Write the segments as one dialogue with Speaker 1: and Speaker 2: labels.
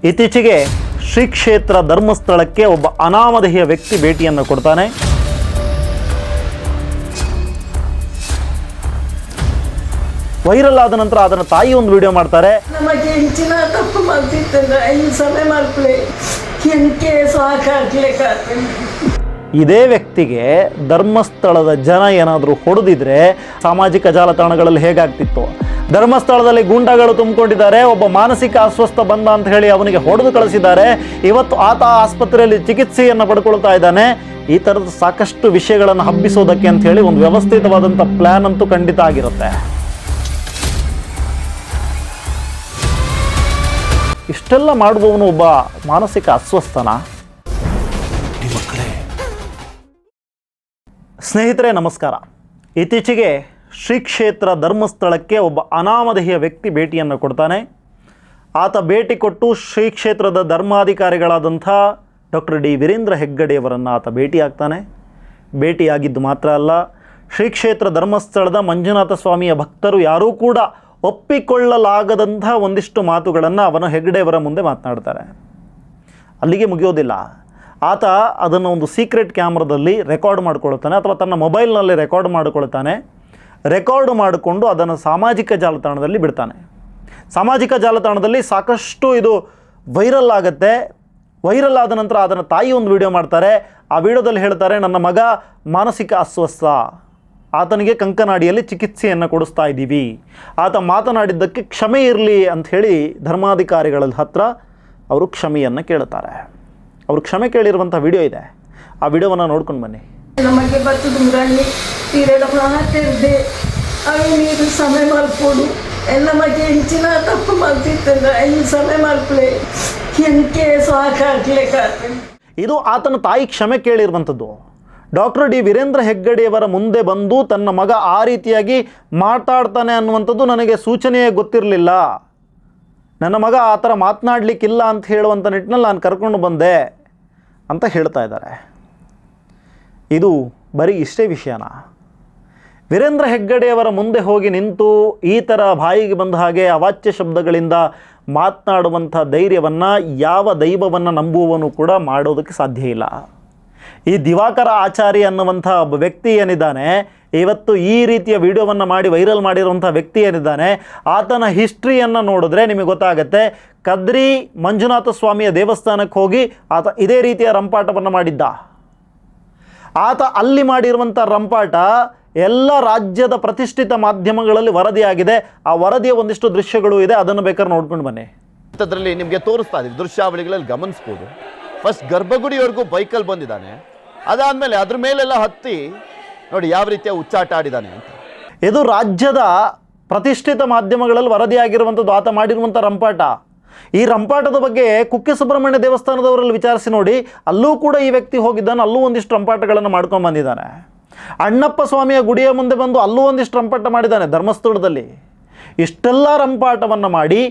Speaker 1: ಇತ್ತೀಚೆಗೆ ಶ್ರೀ ಕ್ಷೇತ್ರ ಧರ್ಮಸ್ಥಳಕ್ಕೆ ಒಬ್ಬ ಅನಾಮಧೇಯ ವ್ಯಕ್ತಿ ಭೇಟಿಯನ್ನು ಕೊಡ್ತಾನೆ. ವೈರಲ್ ಆದ ನಂತರ ಅದನ್ನು ತಾಯಿ ಒಂದು ವಿಡಿಯೋ ಮಾಡ್ತಾರೆ.
Speaker 2: ನಮಗೆ ಹೆಂಚಿನ ತಪ್ಪು ಮಾಡ್ತಿದ್ದ ಈ ಸಮಯ ಮಾಡ್ಕೊಳ್ಳಿ ಹೆಂಕೆ ಸಾಕಾಗ್ಲಿಕ್ಕೆ.
Speaker 1: ಇದೇ ವ್ಯಕ್ತಿಗೆ ಧರ್ಮಸ್ಥಳದ ಜನ ಏನಾದರೂ ಹೊಡೆದಿದ್ರೆ ಸಾಮಾಜಿಕ ಜಾಲತಾಣಗಳಲ್ಲಿ ಹೇಗಾಗ್ತಿತ್ತು? ಧರ್ಮಸ್ಥಳದಲ್ಲಿ ಗೂಂಡಾಗಳು ತುಂಬಿಕೊಂಡಿದ್ದಾರೆ, ಒಬ್ಬ ಮಾನಸಿಕ ಅಸ್ವಸ್ಥ ಬಂದ ಅಂತ ಹೇಳಿ ಅವನಿಗೆ ಹೊಡೆದು ಕಳಿಸಿದ್ದಾರೆ. ಇವತ್ತು ಆತ ಆಸ್ಪತ್ರೆಯಲ್ಲಿ ಚಿಕಿತ್ಸೆಯನ್ನು ಪಡ್ಕೊಳ್ತಾ ಇದ್ದಾನೆ. ಈ ಥರದ ಸಾಕಷ್ಟು ವಿಷಯಗಳನ್ನು ಹಬ್ಬಿಸೋದಕ್ಕೆ ಅಂತ ಹೇಳಿ ಒಂದು ವ್ಯವಸ್ಥಿತವಾದಂಥ ಪ್ಲ್ಯಾನ್ ಅಂತೂ ಖಂಡಿತ ಆಗಿರುತ್ತೆ. ಇಷ್ಟೆಲ್ಲ ಮಾಡುವವನು ಒಬ್ಬ ಮಾನಸಿಕ ಅಸ್ವಸ್ಥನ? ಸ್ನೇಹಿತರೆ ನಮಸ್ಕಾರ. ಇತ್ತೀಚೆಗೆ ಶ್ರೀ ಕ್ಷೇತ್ರ ಧರ್ಮಸ್ಥಳಕ್ಕೆ ಒಬ್ಬ ಅನಾಮಧೇಯ ವ್ಯಕ್ತಿ ಭೇಟಿಯನ್ನು ಕೊಡ್ತಾನೆ. ಆತ ಭೇಟಿ ಕೊಟ್ಟು ಶ್ರೀ ಕ್ಷೇತ್ರದ ಧರ್ಮಾಧಿಕಾರಿಗಳಾದಂಥ ಡಾಕ್ಟರ್ ಡಿ ವೀರೇಂದ್ರ ಹೆಗ್ಗಡೆಯವರನ್ನು ಆತ ಭೇಟಿಯಾಗ್ತಾನೆ. ಭೇಟಿಯಾಗಿದ್ದು ಮಾತ್ರ ಅಲ್ಲ, ಶ್ರೀ ಕ್ಷೇತ್ರ ಧರ್ಮಸ್ಥಳದ ಮಂಜುನಾಥ ಸ್ವಾಮಿಯ ಭಕ್ತರು ಯಾರೂ ಕೂಡ ಒಪ್ಪಿಕೊಳ್ಳಲಾಗದಂಥ ಒಂದಿಷ್ಟು ಮಾತುಗಳನ್ನು ಅವನ ಹೆಗ್ಗಡೆಯವರ ಮುಂದೆ ಮಾತನಾಡ್ತಾರೆ. ಅಲ್ಲಿಗೆ ಮುಗಿಯೋದಿಲ್ಲ. ಆತ ಅದನ್ನು ಒಂದು ಸೀಕ್ರೆಟ್ ಕ್ಯಾಮ್ರಾದಲ್ಲಿ ರೆಕಾರ್ಡ್ ಮಾಡ್ಕೊಳ್ತಾನೆ ಅಥವಾ ತನ್ನ ಮೊಬೈಲ್ನಲ್ಲಿ ರೆಕಾರ್ಡ್ ಮಾಡಿಕೊಳ್ತಾನೆ. ರೆಕಾರ್ಡ್ ಮಾಡಿಕೊಂಡು ಅದನ್ನು ಸಾಮಾಜಿಕ ಜಾಲತಾಣದಲ್ಲಿ ಬಿಡ್ತಾನೆ. ಸಾಮಾಜಿಕ ಜಾಲತಾಣದಲ್ಲಿ ಸಾಕಷ್ಟು ಇದು ವೈರಲ್ ಆಗುತ್ತೆ. ವೈರಲ್ ಆದ ನಂತರ ಅದನ್ನು ತಾಯಿ ಒಂದು ವಿಡಿಯೋ ಮಾಡ್ತಾರೆ. ಆ ವಿಡಿಯೋದಲ್ಲಿ ಹೇಳ್ತಾರೆ, ನನ್ನ ಮಗ ಮಾನಸಿಕ ಅಸ್ವಸ್ಥ, ಆತನಿಗೆ ಕಂಕನಾಡಿಯಲ್ಲಿ ಚಿಕಿತ್ಸೆಯನ್ನು ಕೊಡಿಸ್ತಾ ಇದ್ದೀವಿ, ಆತ ಮಾತನಾಡಿದ್ದಕ್ಕೆ ಕ್ಷಮೆ ಇರಲಿ ಅಂಥೇಳಿ ಧರ್ಮಾಧಿಕಾರಿಗಳ ಹತ್ರ ಅವರು ಕ್ಷಮೆಯನ್ನು ಕೇಳ್ತಾರೆ. ಅವರು ಕ್ಷಮೆ ಕೇಳಿರುವಂಥ ವಿಡಿಯೋ ಇದೆ. ಆ ವಿಡಿಯೋವನ್ನು ನೋಡ್ಕೊಂಡು ಬನ್ನಿ.
Speaker 2: ನಮಗೆ ಬತ್ತು ದೂರಲ್ಲಿ ತೀರದ ಮಾತಿರ್ದೆ ಅవి మీరు ಸಮಯ ಮಾಡ್ಕೊಡು. ನಮಗೆ ಹೆಂಚಿನ ತಪ್ಪು ಮಾಡ್ತಿದ್ದ ಈ ಸಮಯ ಮಾಡ್ಕೊಳ್ಳಿ ಹೆಂಕೆ ಸಾಕಾಗ್ಲಿಕ್ಕೆ.
Speaker 1: ಇದು ಆತನ ತಾಯಿ ಕ್ಷಮೆ ಕೇಳಿರುವಂಥದ್ದು. ಡಾಕ್ಟರ್ ಡಿ ವೀರೇಂದ್ರ ಹೆಗ್ಗಡೆಯವರ ಮುಂದೆ ಬಂದು ತನ್ನ ಮಗ ಆ ರೀತಿಯಾಗಿ ಮಾತಾಡ್ತಾನೆ ಅನ್ನುವಂಥದ್ದು ನನಗೆ ಸೂಚನೆಯೇ ಗೊತ್ತಿರಲಿಲ್ಲ, ನನ್ನ ಮಗ ಆ ಥರ ಮಾತನಾಡಲಿಕ್ಕಿಲ್ಲ ಅಂತ ಹೇಳುವಂಥ ನಿಟ್ಟಿನಲ್ಲಿ ನಾನು ಕರ್ಕೊಂಡು ಬಂದೆ ಅಂತ ಹೇಳ್ತಾ ಇದ್ದಾರೆ. ಇದು ಬರೀ ಇಷ್ಟೇ ವಿಷಯನ? ವೀರೇಂದ್ರ ಹೆಗ್ಗಡೆಯವರ ಮುಂದೆ ಹೋಗಿ ನಿಂತು ಈ ಥರ ಬಾಯಿಗೆ ಬಂದ ಹಾಗೆ ಅವಾಚ್ಯ ಶಬ್ದಗಳಿಂದ ಮಾತನಾಡುವಂಥ ಧೈರ್ಯವನ್ನು ಯಾವ ದೈವವನ್ನು ನಂಬುವವನು ಕೂಡ ಮಾಡೋದಕ್ಕೆ ಸಾಧ್ಯ ಇಲ್ಲ. ಈ ದಿವಾಕರ ಆಚಾರ್ಯ ಅನ್ನುವಂಥ ಒಬ್ಬ ವ್ಯಕ್ತಿ ಏನಿದ್ದಾನೆ, ಇವತ್ತು ಈ ರೀತಿಯ ವಿಡಿಯೋವನ್ನು ಮಾಡಿ ವೈರಲ್ ಮಾಡಿರುವಂಥ ವ್ಯಕ್ತಿ ಏನಿದ್ದಾನೆ, ಆತನ ಹಿಸ್ಟ್ರಿಯನ್ನು ನೋಡಿದ್ರೆ ನಿಮಗೆ ಗೊತ್ತಾಗುತ್ತೆ. ಕದ್ರಿ ಮಂಜುನಾಥ ಸ್ವಾಮಿಯ ದೇವಸ್ಥಾನಕ್ಕೆ ಹೋಗಿ ಆತ ಇದೇ ರೀತಿಯ ರಂಪಾಟವನ್ನು ಮಾಡಿದ್ದ. ಆತ ಅಲ್ಲಿ ಮಾಡಿರುವಂಥ ರಂಪಾಟ ಎಲ್ಲ ರಾಜ್ಯದ ಪ್ರತಿಷ್ಠಿತ ಮಾಧ್ಯಮಗಳಲ್ಲಿ ವರದಿಯಾಗಿದೆ. ಆ ವರದಿಯ ಒಂದಿಷ್ಟು ದೃಶ್ಯಗಳು ಇದೆ, ಅದನ್ನು ಬೇಕಾದ್ರೆ ನೋಡ್ಕೊಂಡು ಬನ್ನಿ.
Speaker 3: ಅದರಲ್ಲಿ ನಿಮಗೆ ತೋರಿಸ್ತಾ ಇದ್ದೀವಿ, ದೃಶ್ಯಾವಳಿಗಳಲ್ಲಿ ಗಮನಿಸ್ಬೋದು. ಫಸ್ಟ್ ಗರ್ಭಗುಡಿವರೆಗೂ ಬೈಕಲ್ಲಿ ಬಂದಿದ್ದಾನೆ, ಅದಾದಮೇಲೆ ಅದ್ರ ಮೇಲೆಲ್ಲ ಹತ್ತಿ ನೋಡಿ ಯಾವ ರೀತಿಯ ಹುಚ್ಚಾಟ ಆಡಿದ್ದಾನೆ ಅಂತ.
Speaker 1: ಇದು ರಾಜ್ಯದ ಪ್ರತಿಷ್ಠಿತ ಮಾಧ್ಯಮಗಳಲ್ಲಿ ವರದಿಯಾಗಿರುವಂಥದ್ದು ಆತ ಮಾಡಿರುವಂಥ ರಂಪಾಟ. ಈ ರಂಪಾಟದ ಬಗ್ಗೆ ಕುಕ್ಕೆ ಸುಬ್ರಹ್ಮಣ್ಯ ದೇವಸ್ಥಾನದವರಲ್ಲಿ ವಿಚಾರಿಸಿ ನೋಡಿ, ಅಲ್ಲೂ ಕೂಡ ಈ ವ್ಯಕ್ತಿ ಹೋಗಿದ್ದಾನೆ, ಅಲ್ಲೂ ಒಂದಿಷ್ಟು ರಂಪಾಟಗಳನ್ನು ಮಾಡ್ಕೊಂಡು ಬಂದಿದ್ದಾನೆ. ಅಣ್ಣಪ್ಪ ಸ್ವಾಮಿಯ ಗುಡಿಯ ಮುಂದೆ ಬಂದು ಅಲ್ಲೂ ಒಂದಿಷ್ಟು ರಂಪಾಟ ಮಾಡಿದ್ದಾನೆ ಧರ್ಮಸ್ಥಳದಲ್ಲಿ. ಇಷ್ಟೆಲ್ಲ ರಂಪಾಟವನ್ನು ಮಾಡಿ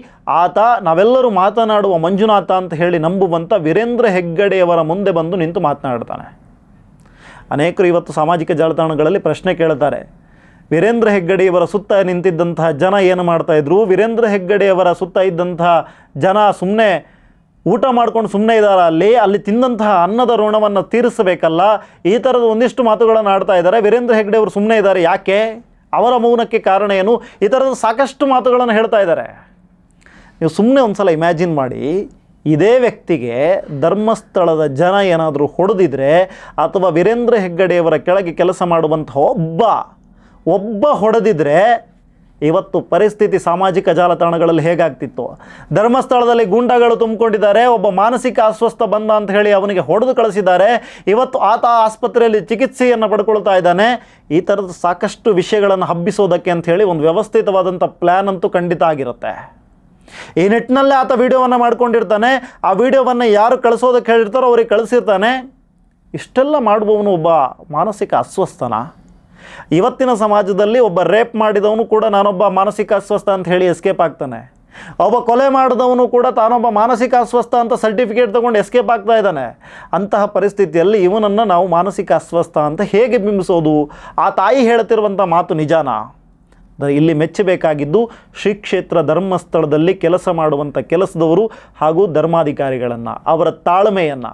Speaker 1: ಆತ ನಾವೆಲ್ಲರೂ ಮಾತನಾಡುವ ಮಂಜುನಾಥ ಅಂತ ಹೇಳಿ ನಂಬುವಂಥ ವೀರೇಂದ್ರ ಹೆಗ್ಗಡೆಯವರ ಮುಂದೆ ಬಂದು ನಿಂತು ಮಾತನಾಡ್ತಾನೆ. ಅನೇಕರು ಇವತ್ತು ಸಾಮಾಜಿಕ ಜಾಲತಾಣಗಳಲ್ಲಿ ಪ್ರಶ್ನೆ ಕೇಳ್ತಾರೆ, ವೀರೇಂದ್ರ ಹೆಗ್ಗಡೆಯವರ ಸುತ್ತ ನಿಂತಿದ್ದಂತಹ ಜನ ಏನು ಮಾಡ್ತಾಯಿದ್ರು? ವೀರೇಂದ್ರ ಹೆಗ್ಗಡೆಯವರ ಸುತ್ತ ಇದ್ದಂತಹ ಜನ ಸುಮ್ಮನೆ ಊಟ ಮಾಡ್ಕೊಂಡು ಸುಮ್ಮನೆ ಇದ್ದಾರೆ, ಅಲ್ಲಿ ತಿಂದಂತಹ ಅನ್ನದ ಋಣವನ್ನು ತೀರಿಸಬೇಕಲ್ಲ, ಈ ಥರದ ಒಂದಿಷ್ಟು ಮಾತುಗಳನ್ನು ಆಡ್ತಾ ಇದ್ದಾರೆ. ವೀರೇಂದ್ರ ಹೆಗ್ಗಡೆಯವರು ಸುಮ್ಮನೆ ಇದ್ದಾರೆ, ಯಾಕೆ? ಅವರ ಮೌನಕ್ಕೆ ಕಾರಣ ಏನು? ಈ ಥರದ ಸಾಕಷ್ಟು ಮಾತುಗಳನ್ನು ಹೇಳ್ತಾ ಇದ್ದಾರೆ. ನೀವು ಸುಮ್ಮನೆ ಒಂದು ಸಲ ಇಮ್ಯಾಜಿನ್ ಮಾಡಿ, ಇದೇ ವ್ಯಕ್ತಿಗೆ ಧರ್ಮಸ್ಥಳದ ಜನ ಏನಾದರೂ ಹೊಡೆದಿದ್ರೆ ಅಥವಾ ವೀರೇಂದ್ರ ಹೆಗ್ಗಡೆಯವರ ಕೆಳಗೆ ಕೆಲಸ ಮಾಡುವಂಥ ಒಬ್ಬ ಹೊಡೆದಿದ್ರೆ ಇವತ್ತು ಪರಿಸ್ಥಿತಿ ಸಾಮಾಜಿಕ ಜಾಲತಾಣಗಳಲ್ಲಿ ಹೇಗಾಗ್ತಿತ್ತು? ಧರ್ಮಸ್ಥಳದಲ್ಲಿ ಗೂಂಡಾಗಳು ತುಂಬಿಕೊಂಡಿದ್ದಾರೆ, ಒಬ್ಬ ಮಾನಸಿಕ ಅಸ್ವಸ್ಥ ಬಂದ ಅಂತ ಹೇಳಿ ಅವನಿಗೆ ಹೊಡೆದು ಕಳಿಸಿದ್ದಾರೆ. ಇವತ್ತು ಆತ ಆಸ್ಪತ್ರೆಯಲ್ಲಿ ಚಿಕಿತ್ಸೆಯನ್ನು ಪಡ್ಕೊಳ್ತಾ ಇದ್ದಾನೆ. ಈ ಥರದ ಸಾಕಷ್ಟು ವಿಷಯಗಳನ್ನು ಹಬ್ಬಿಸೋದಕ್ಕೆ ಅಂಥೇಳಿ ಒಂದು ವ್ಯವಸ್ಥಿತವಾದಂಥ ಪ್ಲ್ಯಾನ್ ಅಂತೂ ಖಂಡಿತ ಆಗಿರುತ್ತೆ. ಈ ನಿಟ್ಟಿನಲ್ಲೇ ಆತ ವಿಡಿಯೋವನ್ನು ಮಾಡ್ಕೊಂಡಿರ್ತಾನೆ. ಆ ವಿಡಿಯೋವನ್ನು ಯಾರು ಕಳಿಸೋದಕ್ಕೆ ಹೇಳಿರ್ತಾರೋ ಅವ್ರಿಗೆ ಕಳಿಸಿರ್ತಾನೆ. ಇಷ್ಟೆಲ್ಲ ಮಾಡುವವನು ಒಬ್ಬ ಮಾನಸಿಕ ಅಸ್ವಸ್ಥನ? ಇವತ್ತಿನ ಸಮಾಜದಲ್ಲಿ ಒಬ್ಬ ರೇಪ್ ಮಾಡಿದವನು ಕೂಡ ನಾನೊಬ್ಬ ಮಾನಸಿಕ ಅಸ್ವಸ್ಥ ಅಂತ ಹೇಳಿ ಎಸ್ಕೇಪ್ ಆಗ್ತಾನೆ. ಒಬ್ಬ ಕೊಲೆ ಮಾಡಿದವನು ಕೂಡ ತಾನೊಬ್ಬ ಮಾನಸಿಕ ಅಸ್ವಸ್ಥ ಅಂತ ಸರ್ಟಿಫಿಕೇಟ್ ತೊಗೊಂಡು ಎಸ್ಕೇಪ್ ಆಗ್ತಾ ಇದ್ದಾನೆ. ಅಂತಹ ಪರಿಸ್ಥಿತಿಯಲ್ಲಿ ಇವನನ್ನು ನಾವು ಮಾನಸಿಕ ಅಸ್ವಸ್ಥ ಅಂತ ಹೇಗೆ ಬಿಂಬಿಸೋದು? ಆ ತಾಯಿ ಹೇಳ್ತಿರುವಂಥ ಮಾತು ನಿಜಾನಾ? ಇಲ್ಲಿ ಮೆಚ್ಚಬೇಕಾಗಿದ್ದು ಶ್ರೀ ಕ್ಷೇತ್ರ ಧರ್ಮಸ್ಥಳದಲ್ಲಿ ಕೆಲಸ ಮಾಡುವಂಥ ಕೆಲಸದವರು ಹಾಗೂ ಧರ್ಮಾಧಿಕಾರಿಗಳನ್ನು, ಅವರ ತಾಳ್ಮೆಯನ್ನು.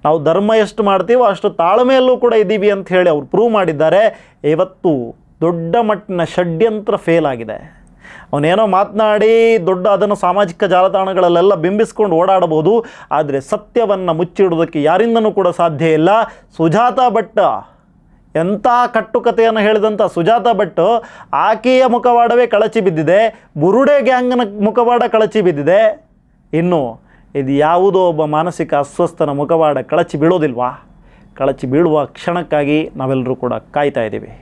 Speaker 1: ನಾವು ಧರ್ಮ ಎಷ್ಟು ಮಾಡ್ತೀವೋ ಅಷ್ಟು ತಾಳ್ಮೆಯಲ್ಲೂ ಕೂಡ ಇದ್ದೀವಿ ಅಂತ ಹೇಳಿ ಅವ್ರು ಪ್ರೂವ್ ಮಾಡಿದ್ದಾರೆ. ಇವತ್ತು ದೊಡ್ಡ ಮಟ್ಟಿನ ಷಡ್ಯಂತ್ರ ಫೇಲ್ ಆಗಿದೆ. ಅವನೇನೋ ಮಾತನಾಡಿ ಅದನ್ನು ಸಾಮಾಜಿಕ ಜಾಲತಾಣಗಳಲ್ಲೆಲ್ಲ ಬಿಂಬಿಸ್ಕೊಂಡು ಓಡಾಡಬಹುದು, ಆದರೆ ಸತ್ಯವನ್ನು ಮುಚ್ಚಿಡೋದಕ್ಕೆ ಯಾರಿಂದನೂ ಕೂಡ ಸಾಧ್ಯ ಇಲ್ಲ. ಸುಜಾತಾ ಭಟ್, ಎಂಥ ಕಟ್ಟುಕತೆಯನ್ನು ಹೇಳಿದಂಥ ಸುಜಾತಾ ಭಟ್, ಆಕೆಯ ಮುಖವಾಡವೇ ಕಳಚಿ ಬಿದ್ದಿದೆ, ಬುರುಡೆ ಗ್ಯಾಂಗ್ನ ಮುಖವಾಡ ಕಳಚಿ ಬಿದ್ದಿದೆ. ಇನ್ನು ಇದು ಯಾವುದೋ ಒಬ್ಬ ಮಾನಸಿಕ ಅಸ್ವಸ್ಥನ ಮುಖವಾಡ ಕಳಚಿ ಬೀಳೋದಿಲ್ವಾ? ಕಳಚಿ ಬೀಳುವ ಕ್ಷಣಕ್ಕಾಗಿ ನಾವೆಲ್ಲರೂ ಕೂಡ ಕಾಯ್ತಾ ಇದ್ದೀವಿ.